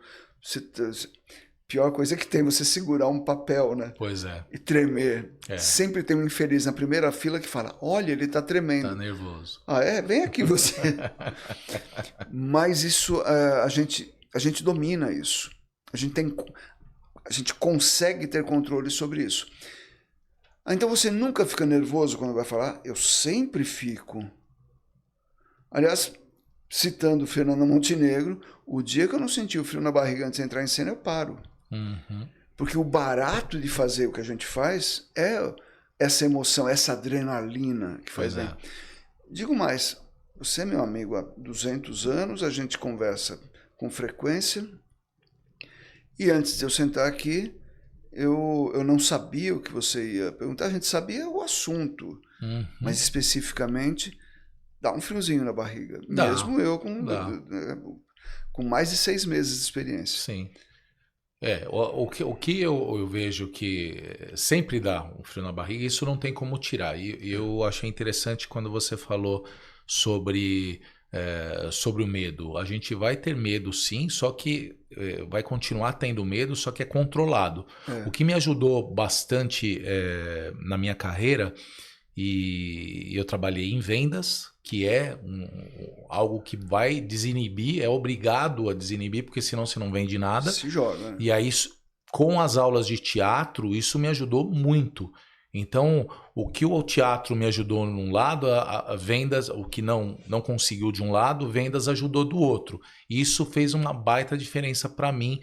pior coisa que tem você segurar um papel, né? Pois é. E tremer. Sempre tem um infeliz na primeira fila que fala, olha, ele está tremendo. Está nervoso. Ah, vem aqui você. Mas isso, a gente domina isso. A gente consegue ter controle sobre isso. Então você nunca fica nervoso quando vai falar? Eu sempre fico. Aliás, citando Fernanda Montenegro, o dia que eu não senti o frio na barriga antes de entrar em cena, eu paro. Porque o barato de fazer o que a gente faz é essa emoção, essa adrenalina que faz Pois bem. é. Digo mais, você é meu amigo há 200 anos, a gente conversa com frequência, e antes de eu sentar aqui, eu não sabia o que você ia perguntar, a gente sabia o assunto, Uhum. mas especificamente dá um friozinho na barriga, Dá, mesmo eu dá. com mais de 6 meses de experiência. Sim. O que eu vejo que sempre dá um frio na barriga, isso não tem como tirar. E eu achei interessante quando você falou sobre o medo. A gente vai ter medo sim, só que vai continuar tendo medo, só que é controlado. O que me ajudou bastante na minha carreira, e eu trabalhei em vendas, que é algo que vai desinibir, é obrigado a desinibir, porque senão você não vende nada. Se joga, né? E aí, com as aulas de teatro, isso me ajudou muito. Então, o que o teatro me ajudou num lado, a vendas, o que não conseguiu de um lado, vendas ajudou do outro. E isso fez uma baita diferença para mim,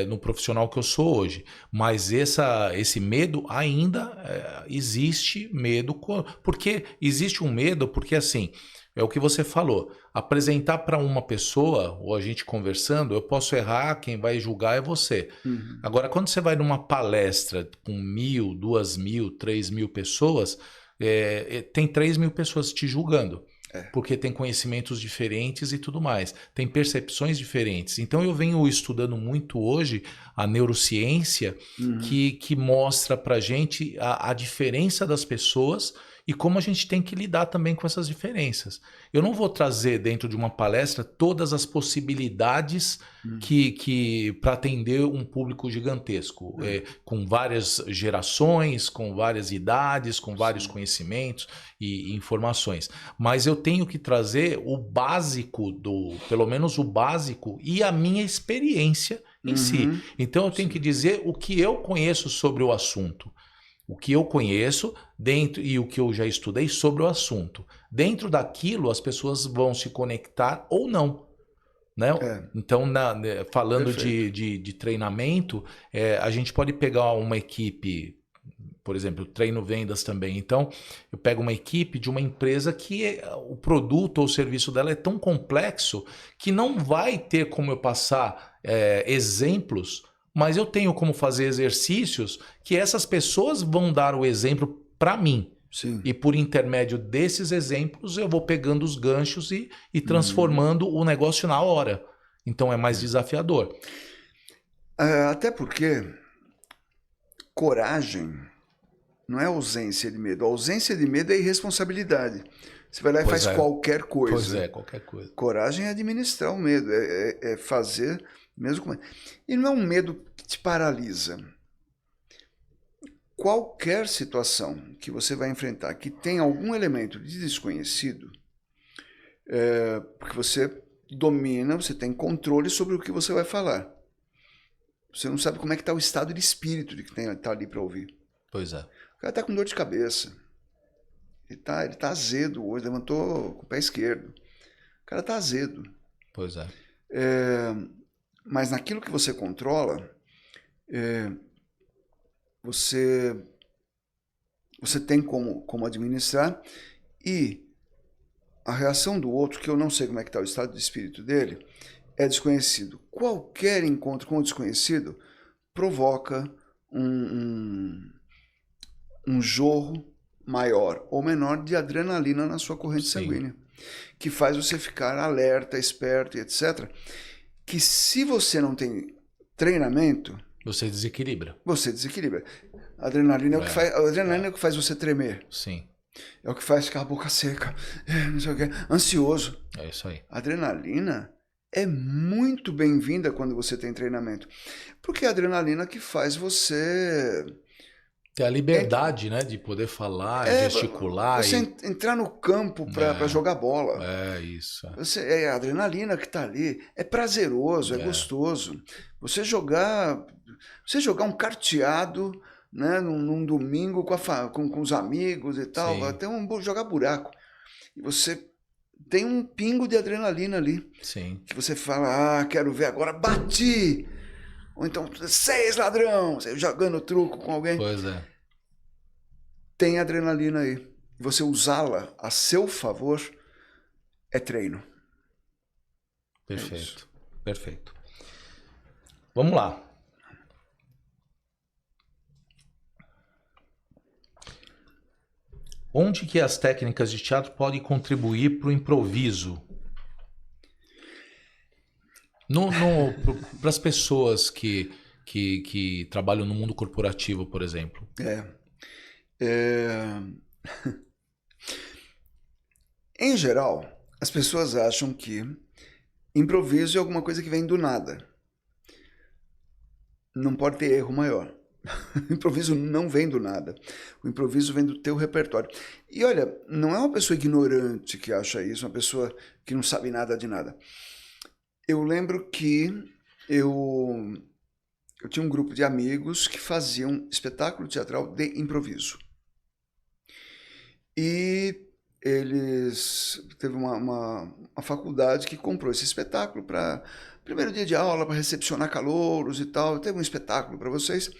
no profissional que eu sou hoje. Mas esse medo ainda existe medo. Porque existe um medo, porque assim, é o que você falou. Apresentar para uma pessoa, ou a gente conversando, eu posso errar, quem vai julgar é você. Uhum. Agora, quando você vai numa palestra com 1.000, 2.000, 3.000 pessoas, tem 3.000 pessoas te julgando. Porque tem conhecimentos diferentes e tudo mais. Tem percepções diferentes. Então eu venho estudando muito hoje a neurociência, que mostra pra gente a diferença das pessoas e como a gente tem que lidar também com essas diferenças. Eu não vou trazer dentro de uma palestra todas as possibilidades que para atender um público gigantesco, com várias gerações, com várias idades, com vários conhecimentos e informações. Mas eu tenho que trazer o básico pelo menos o básico e a minha experiência em si. Então eu tenho que dizer o que eu conheço sobre o assunto. O que eu conheço dentro e o que eu já estudei sobre o assunto. Dentro daquilo, as pessoas vão se conectar ou não. Né? Então, falando de treinamento, a gente pode pegar uma equipe, por exemplo, eu treino vendas também. Então, eu pego uma equipe de uma empresa que o produto ou o serviço dela é tão complexo que não vai ter como eu passar exemplos, mas eu tenho como fazer exercícios que essas pessoas vão dar o exemplo para mim. Sim. E por intermédio desses exemplos eu vou pegando os ganchos e transformando o negócio na hora. Então é mais desafiador. Até porque coragem não é ausência de medo. A ausência de medo é irresponsabilidade. Você vai lá e faz qualquer coisa. Pois é, qualquer coisa. Coragem é administrar o medo, é fazer mesmo com... E não é um medo que te paralisa. Qualquer situação que você vai enfrentar que tem algum elemento de desconhecido, porque você domina, você tem controle sobre o que você vai falar. Você não sabe como é que está o estado de espírito de quem está ali para ouvir. Pois é. O cara está com dor de cabeça. Ele tá azedo hoje, levantou com o pé esquerdo. O cara está azedo. Pois é. Mas naquilo que você controla, você tem como administrar, e a reação do outro, que eu não sei como é que está o estado de espírito dele, é desconhecido. Qualquer encontro com o desconhecido provoca um jorro maior ou menor de adrenalina na sua corrente sanguínea, que faz você ficar alerta, esperto e etc. Que se você não tem treinamento, você desequilibra. A adrenalina é o que faz você tremer. Sim. É o que faz ficar a boca seca, não sei o que, ansioso. É isso aí. A adrenalina é muito bem-vinda quando você tem treinamento, porque é a adrenalina que faz você ter a liberdade, né, de poder falar, gesticular. Você entrar no campo para jogar bola. É isso. É a adrenalina que está ali. É prazeroso, é gostoso. Você jogar um carteado, né, num domingo com os amigos e tal, Sim. até jogar buraco. E você tem um pingo de adrenalina ali. Sim. Que você fala, quero ver agora, bati! Ou então, 6 ladrão, você jogando truco com alguém. Pois é. tem adrenalina aí. Você usá-la a seu favor é treino. Perfeito, perfeito. Vamos lá. Onde que as técnicas de teatro podem contribuir para o improviso? Para as pessoas que trabalham no mundo corporativo, por exemplo. Em geral, as pessoas acham que improviso é alguma coisa que vem do nada. Não pode ter erro maior. O improviso não vem do nada. O improviso vem do teu repertório. E olha, não é uma pessoa ignorante que acha isso, uma pessoa que não sabe nada de nada. Eu lembro que eu tinha um grupo de amigos que faziam espetáculo teatral de improviso. E eles... Teve uma faculdade que comprou esse espetáculo para... Primeiro dia de aula, para recepcionar calouros e tal. Teve um espetáculo para vocês.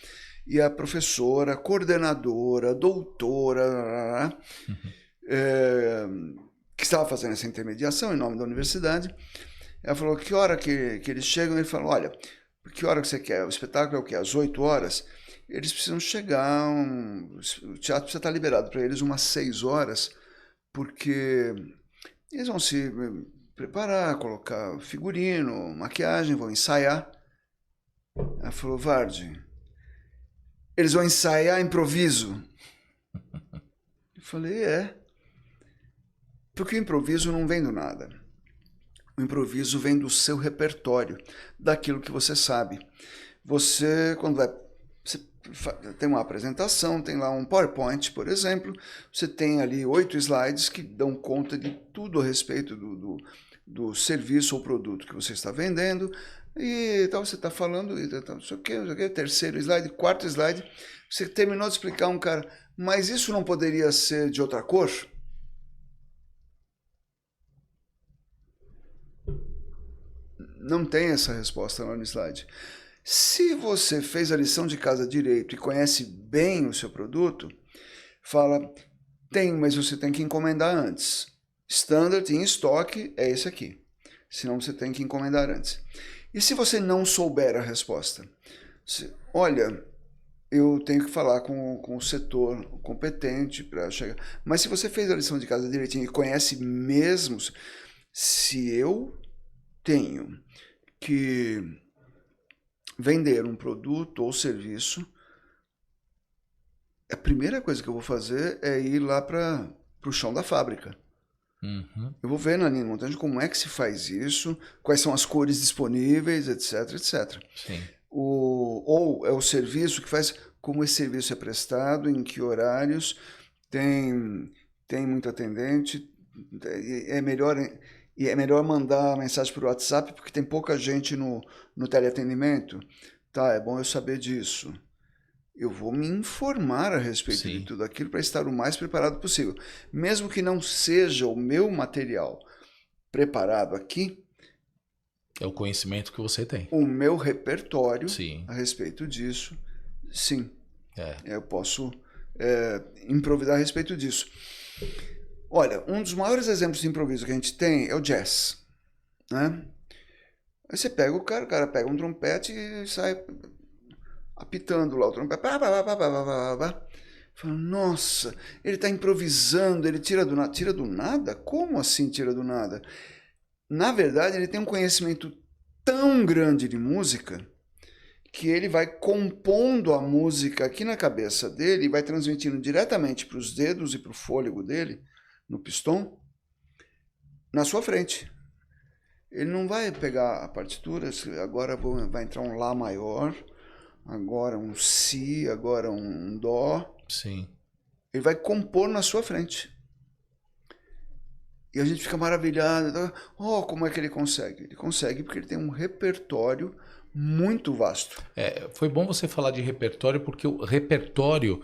E a professora, coordenadora, doutora, que estava fazendo essa intermediação em nome da universidade, ela falou, que hora que eles chegam? Ele falou, olha, que hora que você quer? O espetáculo é o quê? Às 8 horas? Eles precisam chegar, o teatro precisa estar liberado para eles umas 6 horas, porque eles vão se preparar, colocar figurino, maquiagem, vão ensaiar. Ela falou, Vardy, eles vão ensaiar improviso. Eu falei, porque o improviso não vem do nada. O improviso vem do seu repertório, daquilo que você sabe. Você, quando você tem uma apresentação, tem lá um PowerPoint, por exemplo, você tem ali 8 slides que dão conta de tudo a respeito do serviço ou produto que você está vendendo, e então você está falando, e não sei o que, terceiro slide, quarto slide, você terminou de explicar a um cara, mas isso não poderia ser de outra cor? Não tem essa resposta lá no slide. Se você fez a lição de casa direito e conhece bem o seu produto, fala, tem, mas você tem que encomendar antes. Standard em estoque é esse aqui. Senão você tem que encomendar antes. E se você não souber a resposta? Olha, eu tenho que falar com o setor competente para chegar. Mas se você fez a lição de casa direitinho e conhece mesmo, se eu tenho que vender um produto ou serviço, a primeira coisa que eu vou fazer é ir lá para o chão da fábrica. Uhum. Eu vou ver na linha de montagem como é que se faz isso, quais são as cores disponíveis, etc, etc. Sim. Ou é o serviço que faz, como esse serviço é prestado, em que horários, tem muito atendente, é melhor mandar mensagem por WhatsApp porque tem pouca gente no teleatendimento. Tá, é bom eu saber disso. Eu vou me informar a respeito Sim. de tudo aquilo para estar o mais preparado possível. Mesmo que não seja o meu material preparado aqui, é o conhecimento que você tem. O meu repertório Sim. a respeito disso, sim. É. Eu posso improvisar a respeito disso. Olha, um dos maiores exemplos de improviso que a gente tem é o jazz, né? Aí você pega o cara pega um trompete e sai apitando lá o trompete. Fala, nossa, ele está improvisando, ele tira do nada. Tira do nada? Como assim tira do nada? Na verdade, ele tem um conhecimento tão grande de música que ele vai compondo a música aqui na cabeça dele e vai transmitindo diretamente para os dedos e para o fôlego dele, no pistão, na sua frente. Ele não vai pegar a partitura, agora vai entrar um Lá maior, agora um Si, agora um Dó. Sim. Ele vai compor na sua frente. E a gente fica maravilhado. Oh, como é que ele consegue? Ele consegue porque ele tem um repertório muito vasto. Foi bom você falar de repertório, porque o repertório,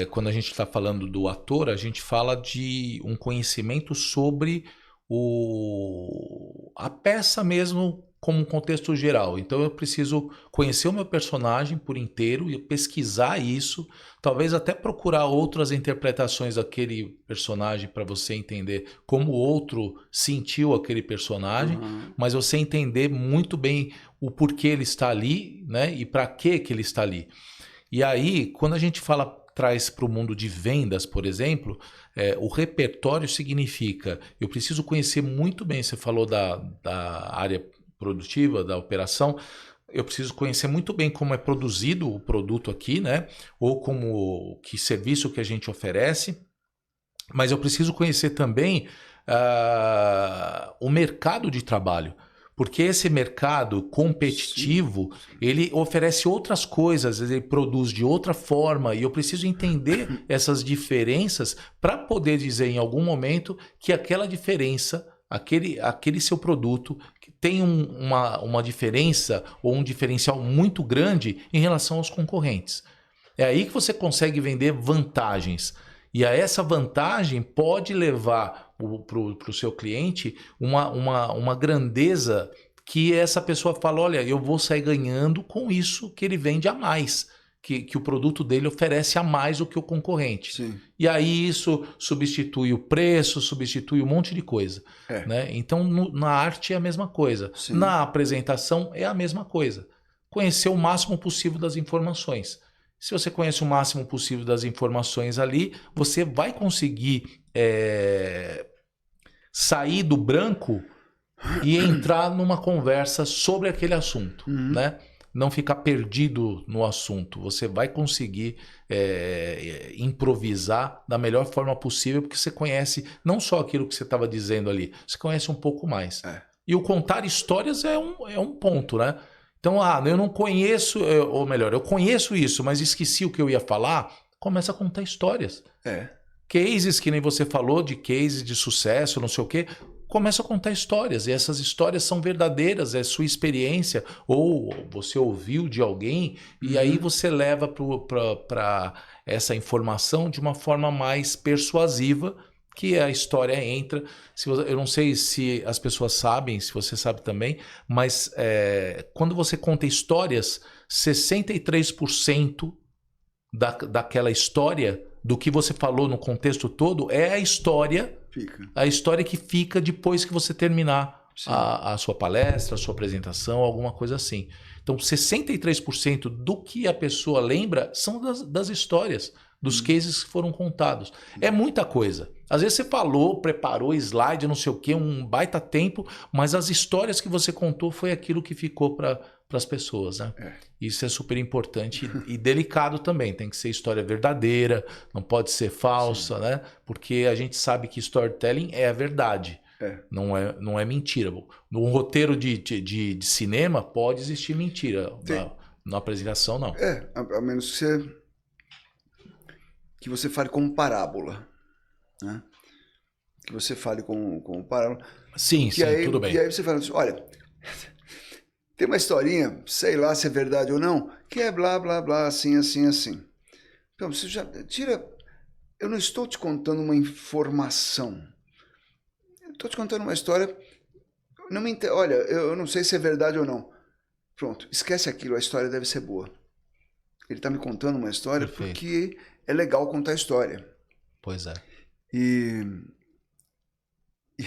quando a gente está falando do ator, a gente fala de um conhecimento sobre a peça mesmo como um contexto geral. Então eu preciso conhecer o meu personagem por inteiro e pesquisar isso, talvez até procurar outras interpretações daquele personagem para você entender como o outro sentiu aquele personagem, mas você entender muito bem o porquê ele está ali, né? E para que ele está ali. E aí, quando a gente traz para o mundo de vendas, por exemplo, o repertório significa, eu preciso conhecer muito bem, você falou da área produtiva, da operação, eu preciso conhecer muito bem como é produzido o produto aqui, né? Ou que serviço que a gente oferece, mas eu preciso conhecer também o mercado de trabalho. Porque esse mercado competitivo, ele oferece outras coisas, ele produz de outra forma, e eu preciso entender essas diferenças para poder dizer em algum momento que aquela diferença, aquele seu produto tem uma diferença ou um diferencial muito grande em relação aos concorrentes. É aí que você consegue vender vantagens. E a essa vantagem pode levar para o seu cliente uma grandeza que essa pessoa fala, olha, eu vou sair ganhando com isso que ele vende a mais, que o produto dele oferece a mais do que o concorrente. Sim. E aí isso substitui o preço, substitui um monte de coisa. Né? Então na arte é a mesma coisa. Sim. Na apresentação é a mesma coisa. Conhecer o máximo possível das informações. Se você conhece o máximo possível das informações ali, você vai conseguir sair do branco e entrar numa conversa sobre aquele assunto, né? Não ficar perdido no assunto. Você vai conseguir improvisar da melhor forma possível, porque você conhece não só aquilo que você estava dizendo ali, você conhece um pouco mais. E o contar histórias é um ponto, né? Então, eu não conheço, ou melhor, eu conheço isso, mas esqueci o que eu ia falar, começa a contar histórias. Cases, que nem você falou, de cases de sucesso, não sei o quê, começa a contar histórias. E essas histórias são verdadeiras, é sua experiência, ou você ouviu de alguém, e aí você leva para essa informação de uma forma mais persuasiva, que a história entra. Eu não sei se as pessoas sabem, se você sabe também, mas quando você conta histórias, 63% daquela história, do que você falou no contexto todo, é a história que fica depois que você terminar a sua palestra, a sua apresentação, alguma coisa assim. Então, 63% do que a pessoa lembra são das histórias, dos cases que foram contados. É muita coisa. Às vezes você falou, preparou slide, não sei o quê, um baita tempo, mas as histórias que você contou foi aquilo que ficou para as pessoas, né? Isso é super importante e delicado também. Tem que ser história verdadeira, não pode ser falsa, né? Porque a gente sabe que storytelling é a verdade. Não é mentira. No roteiro de cinema pode existir mentira. Na apresentação, não. A menos que você fale como parábola, né? Que você fale como parábola. Sim, tudo bem. E aí você fala assim, olha, tem uma historinha, sei lá se é verdade ou não, que é blá, blá, blá, assim, assim, assim. Então, você já tira... Eu não estou te contando uma informação. Eu estou te contando uma história... Olha, eu não sei se é verdade ou não. Pronto, esquece aquilo, a história deve ser boa. Ele está me contando uma história porque é legal contar a história. Pois é. E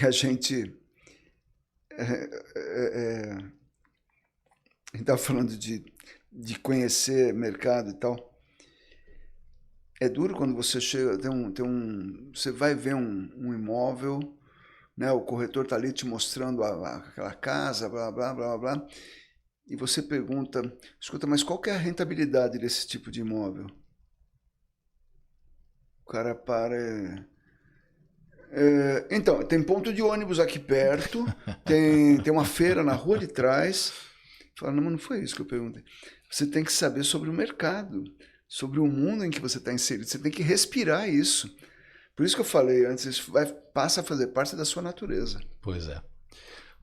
a gente estava falando de conhecer mercado e tal. É duro quando você chega, você vai ver um imóvel, né? O corretor está ali te mostrando aquela casa, blá, blá, blá, blá. E você pergunta, escuta, mas qual que é a rentabilidade desse tipo de imóvel? O cara para... então, tem ponto de ônibus aqui perto, tem uma feira na rua de trás. Fala, não, mas não foi isso que eu perguntei. Você tem que saber sobre o mercado, sobre o mundo em que você está inserido. Você tem que respirar isso. Por isso que eu falei antes, isso passa a fazer parte da sua natureza. Pois é.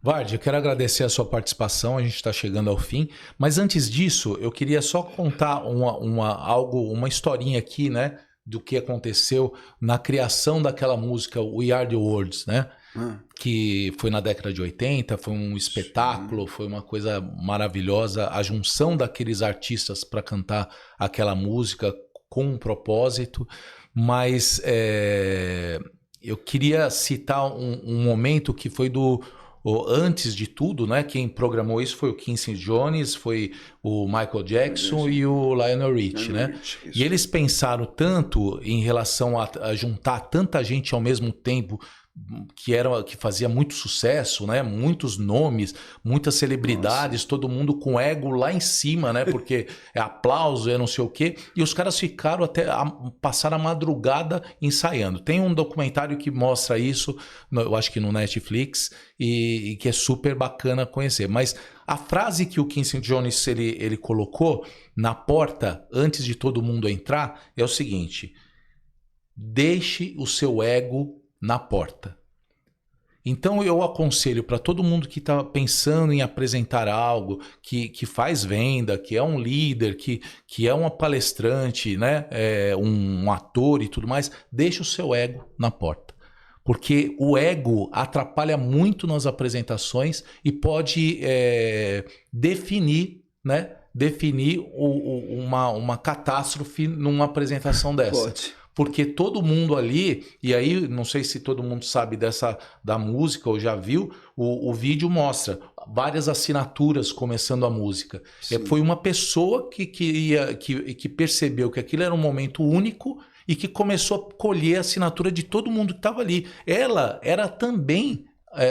Vardy, eu quero agradecer a sua participação, a gente está chegando ao fim, mas antes disso, eu queria só contar uma historinha aqui, né, do que aconteceu na criação daquela música We Are The World, né? Que foi na década de 80, foi um espetáculo, foi uma coisa maravilhosa, a junção daqueles artistas para cantar aquela música com um propósito, mas eu queria citar um momento que foi antes de tudo, né? Quem programou isso foi o Quincy Jones, foi o Michael Jackson e o Lionel Richie, né? E eles pensaram tanto em relação a juntar tanta gente ao mesmo tempo, que fazia muito sucesso, né? Muitos nomes, muitas celebridades, todo mundo com ego lá em cima, né? Porque é aplauso, é não sei o quê. E os caras ficaram passar a madrugada ensaiando. Tem um documentário que mostra isso, eu acho que no Netflix, e que é super bacana conhecer. Mas a frase que o Quincy Jones ele colocou na porta, antes de todo mundo entrar, é o seguinte: deixe o seu ego na porta. Então eu aconselho para todo mundo que está pensando em apresentar algo, que faz venda, que é um líder, que é uma palestrante, né? Um ator e tudo mais, deixe o seu ego na porta. Porque o ego atrapalha muito nas apresentações e pode definir, né? Definir uma catástrofe numa apresentação dessa. Pode. Porque todo mundo ali, e aí não sei se todo mundo sabe da música ou já viu, o vídeo mostra várias assinaturas começando a música. Foi uma pessoa que percebeu que aquilo era um momento único e que começou a colher a assinatura de todo mundo que estava ali. Ela era também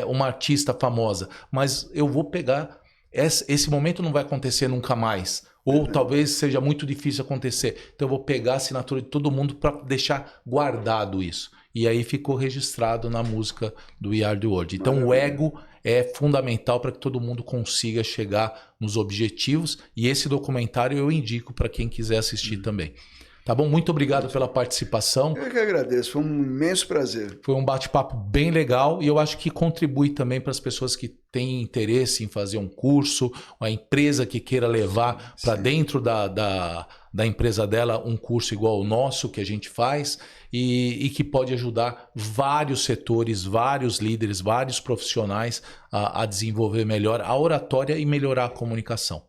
uma artista famosa, mas eu vou pegar... Esse momento não vai acontecer nunca mais. Ou talvez seja muito difícil acontecer. Então eu vou pegar a assinatura de todo mundo para deixar guardado isso. E aí ficou registrado na música do We Are The World. Então o ego é fundamental para que todo mundo consiga chegar nos objetivos. E esse documentário eu indico para quem quiser assistir também. Tá bom? Muito obrigado pela participação. Eu que agradeço, foi um imenso prazer. Foi um bate-papo bem legal e eu acho que contribui também para as pessoas que têm interesse em fazer um curso, a empresa que queira levar para dentro da empresa dela um curso igual ao nosso que a gente faz e que pode ajudar vários setores, vários líderes, vários profissionais a desenvolver melhor a oratória e melhorar a comunicação.